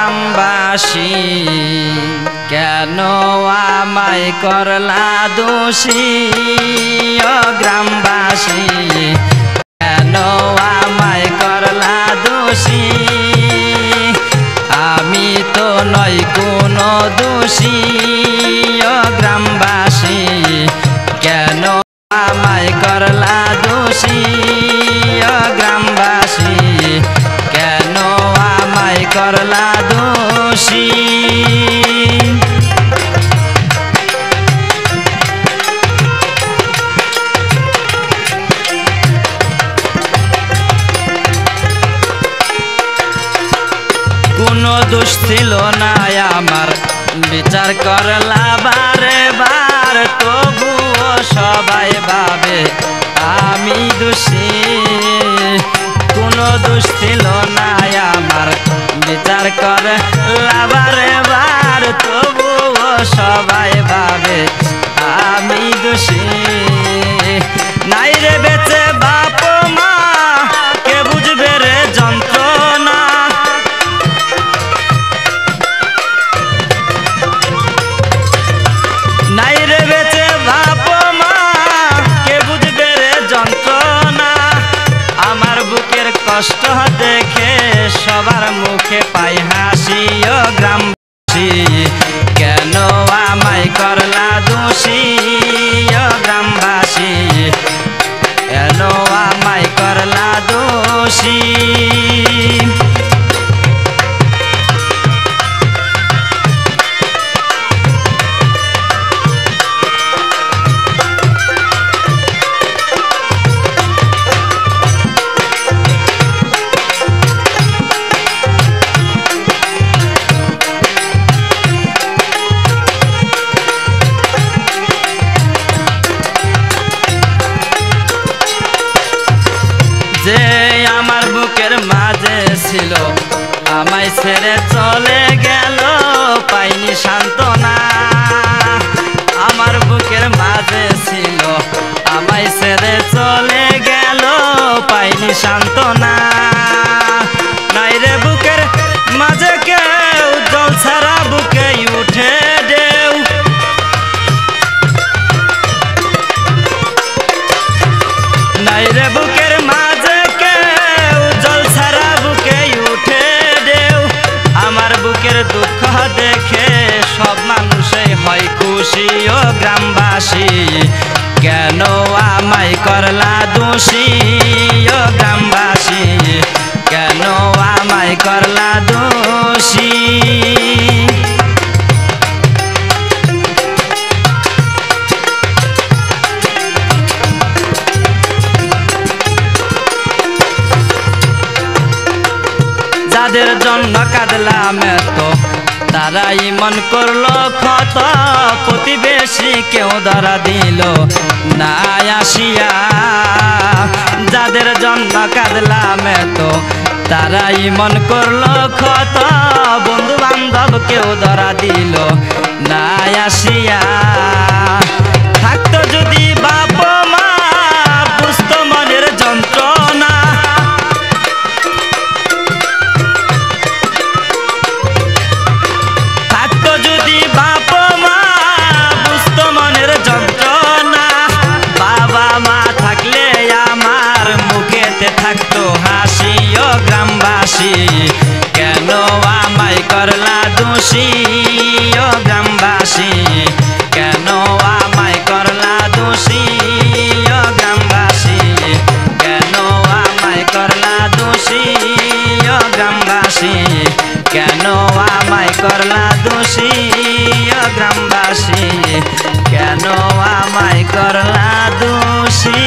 গ্রামবাসী কেন আমায় করলা দোষী ও গ্রামবাসী কেন আমায় করলা দোষী আমি তো নই কোনো দোষী ও গ্রামবাসী কেন আমায় করলা দোষী ও গ্রামবাসী কেন আমায় করলা দোষী কোনো দোষ ছিল না আমার বিচার করলা বারে বার তবুও সবাই ভাবে আমি দোষী কোনো দোষ ছিল না আমার বিচার করলা বারে বার তবুও সবাই ভাবে আমি দোষী নাই রে বেঁচে বাপ মা কে বুঝবে রে যন্ত্রণা নাই রে বেঁচে বাপ মা কে বুঝবে রে যন্ত্রণা আমার বুকের কষ্ট দেখে সবার মুখে পাই হাসি ও গ্রামবাসী কেন আমায় করলা দোষী ও গ্রামবাসী কেন আমায় করলা দোষী যে আমার বুকের মাঝে ছিল আমায় ছেড়ে চলে গেল পাইনি সান্ত্বনা আমার বুকের মাঝে ছিল আমায় ছেড়ে চলে গেল পাইনি সান্ত্বনা নাই রে বুকের মাঝে কেউ জল ছাড়া বুকে উঠে ঢেউ নাই রে বুকের মাঝে কেউ জল ছাড়া বুকে উঠে ঢেউ আমার বুকের দুঃখ দেখে সব মানুষই হয় খুশি ও গ্রামবাসী কেন আমায় করলা দোষী ও গ্রামবাসী কেন আমায় করলা দোষী যাদের জন্য কাঁদলাম এত তারাই মন করলো ক্ষত প্রতিবেশী কেউ ধরা দিল না আসিয়া যাদের জন্য কাঁদলাম এত তারাই মন করলো ক্ষত বন্ধু বান্ধব কেউ ধরা দিল না আসিয়া থাকতো যদি বাপ মা বুঝতো মনের যন্ত্রণা যদি বাপ মা বুঝতো মনের যন্ত্রণা বাবা মা থাকলে আমার মুখেতে থাকতো হাসি ও গ্রামবাসী কেন আমায় করলা দোষী ও গ্রামবাসী কেন আমায় করলা দোষী ও গ্রামবাসী কেন আমায় করলা দোষী ও গ্রামবাসী কেন আমায় করলা দোষী ও গ্রামবাসী কেন আমায় করলা দোষী।